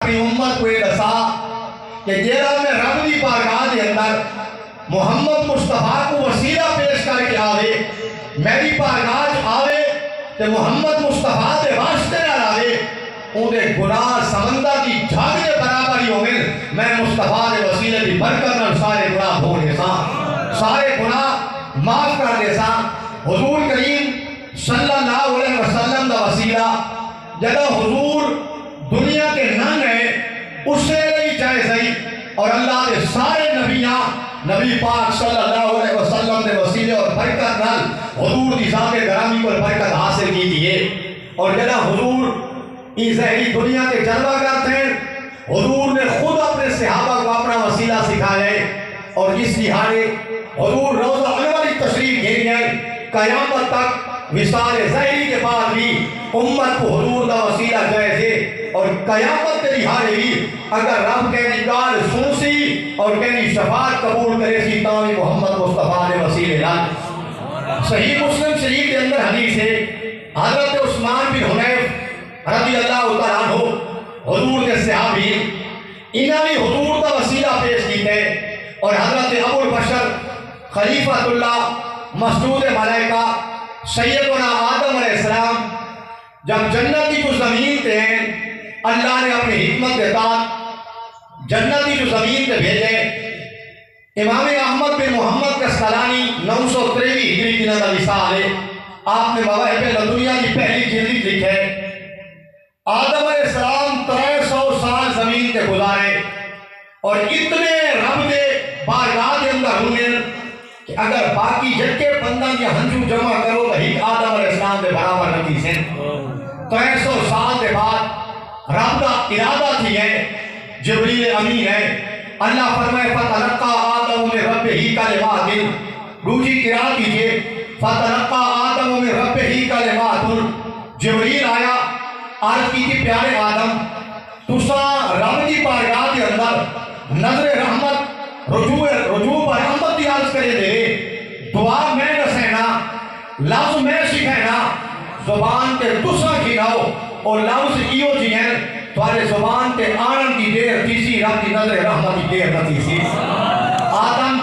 اپنی امت کو یہ دسا کہ جیڑا میں رب دی بارگاہ دے اندر محمد مصطفیٰ کو وسیلہ پیش کر کے آوے، میری بارگاہ آوے تے محمد مصطفیٰ دے واسطے نہ آوے، اُنہیں گناہ سمندر کی جھاگ دے برابر ہی ہوئے، میں مصطفیٰ دے وسیلے دی برکت نہ سارے گناہ دھو دے ساں، سارے گناہ معاف کر دے ساں۔ حضور کریم صلی اللہ علیہ وسلم دا وسیلہ جدہ حضور دنیا کے نہ گئے اس سے نہیں چاہے صحیح، اور اللہ دے سارے نبیاں نبی پاک صلی اللہ علیہ وسلم دے وسیلے اور برکت نال حضور دی ذات گرامی پر برکت حاصل کی دیئے، اور جدہ حضور اس زہری دنیا کے جلوہ گر تھے، حضور نے خود اپنے صحابہ کو اپنا وسیلہ سکھائے، اور اس لحاظے حضور روضہ انوری تشریف گھر گئے، قیامت تک وصال زہری کے بعد بھی امت کو حضور دا وسیلہ جائزے، اور قیامت کے لحاظے بھی اگر رب کے نگار سنسی اور کہیں شفاعت قبول کرے سی تاوی محمد مصطفیٰ نے وسیلے لائے۔ صحیح مسلم شریف کے اندر حدیث ہے، حضرت عثمان بن حنیف رضی اللہ تعالیٰ عنہ حضور کے صحابی انہوں نے حضور کا وسیلہ پیش کیتے، اور حضرت ابو البشر خلیفۃ اللہ مسجود ملائکہ سیدنا آدم علیہ السلام جب جنت کی جو زمین تے ہیں اللہ نے اپنی حکمت کے تحت جنت کی جو زمین تے بھیجے، امام احمد بن محمد کسقلانی 923 ہجری کی نظر مثال ہے، آپ نے مواہب لدنیا کی پہلی جلد لکھے، آدم علیہ السلام 300 سال زمین تے گزارے، اور اتنے رب دے بارگاہ دے اندر ہوئے کہ اگر باقی جتنے بندہ کے ہنجو جمع کرو تو ہی آدم علیہ السلام دے برابر نتی سے 300 سال دے بعد رب کا ارادہ تھی ہے، جبریل امین ہے، اللہ فرمائے فَتَلَقَّى آدَمُ مِن رَبِّهِ كَلِمَاتٍ، دوسری قرات کیجئے فَتَلَقَّى آدَمُ مِن رَبِّهِ كَلِمَاتٍ، جبریل آیا عرض کی کہ پیارے آدم تساں رب کی بارگاہ کے اندر نظر رحمت رجوع پر رحمت کی عرض کرے دے، دعا میں نسینا، لفظ میں سکھینا، زبان تے تساں کھناؤ، اور لفظ ایو جی ہیں تمہارے زبان تے آنن کی دیر تیسی رب کی نظر رحمت کی دیر نتی سی۔ آدم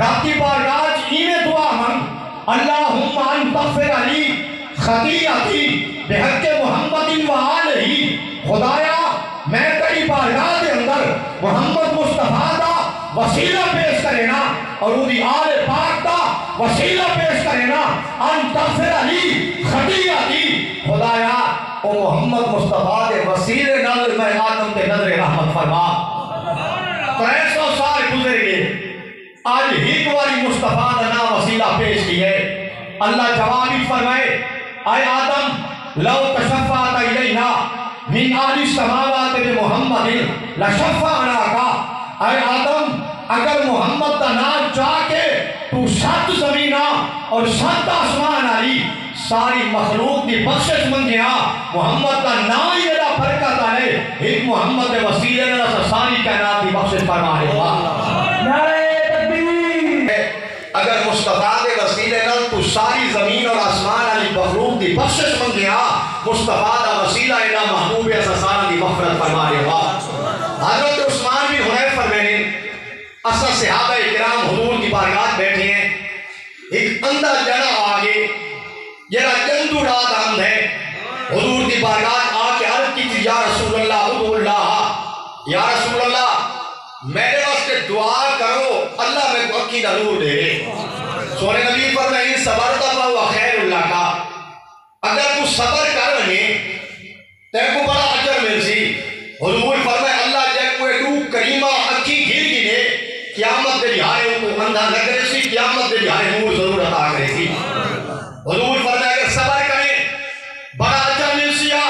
رب کی بارگاہ اینے دعا منگ، اللہم ان تغفر علی خطیعتی بحق محمد و آلہ، خدایا میں کئی بارگاہ دے اندر محمد مصطفیٰ دا وسیلہ پیش کرینا، اور اُنہی آل پاک دا وسیلہ پیش کرینا، ان تغفر علی خطیعتی، خدایا او محمد مصطفیٰ دے وسیلے نال میں آدم دے نظر رحمت فرما۔ 300 سال گزر گئے، آج ہی کواری مصطفیٰ دا نام وسیلہ پیش کی ہے، اللہ جوابی فرمائے اے آدم لو تشفعت الینا من آل السماوات بمحمد لشفعناکا، اے آدم اگر محمد دا نام چاہ کے تو 7 زمینہ اور 7 آسمان آئی ساری مخلوق دی بخشش منگیا، محمد دا نام ہی دا برکت آئے، ایک محمد دے وسیلے نے ساری کائنات دی بخشش فرمائے ہوا۔ اگر مصطفیٰ دے وسیلے نال تو ساری زمین اور آسمان علی مخلوق دی بخشش منگیا، مصطفیٰ دا وسیلہ اینا محبوب ایسا سارا دی مغفرت فرمائے ہوا۔ حضرت عثمان بن حنیف فرمائے اصل صحابہ اکرام حضور کی بارگاہ بیٹھے ہیں، ایک اندھا جنا آگے جنا جندو رات آمد ہے، حضور کی بارگاہ آ کے عرض کی تھی یا رسول اللہ ادعو اللہ، یا رسول اللہ میرے واسطے دعا کرو اللہ میں کو عقیدہ نور دے رہے۔ سونے نبی فرمائے صبرتا فہو خیر اللہ کا، اگر تو صبر کر رہے تے کو بڑا اجر مل سی۔ حضور فرمائے اللہ جے کوئی روح کریمہ اکھی گھر گنے قیامت دے لہارے کو اندھا نہ کرے سی، قیامت دے لہارے نور ضرور عطا کرے سی۔ حضور فرمائے اگر صبر کریں بڑا اجر مل سیا،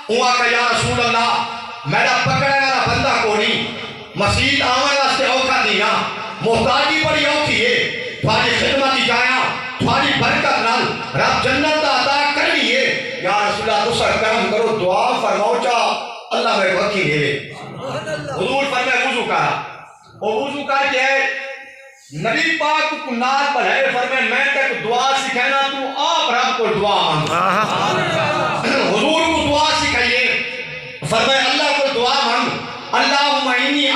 ہوا کہ یا رسول اللہ میرا پکڑے والا بندہ کو نہیں، مسجد آمن واسطے اوکھا دینا، محتاجی بڑی اوکھی ہے، تھوڑی خدمت جایا تھوڑی برکت نال رب جنت عطا کرنی ہے، یا رسول اللہ تسا کرم کرو دعا فرماؤ چاہ اللہ میرے وقی دے لے۔ حضور فرمائے وضو کرا، وہ وضو کر کے نبی پاک کو نات پر ہے، فرمائے میں تک دعا سکھائنا تو آپ رب کو دعا مانگ، حضور کو دعا سکھائیے، فرمائے اللہ کو دعا مانگ،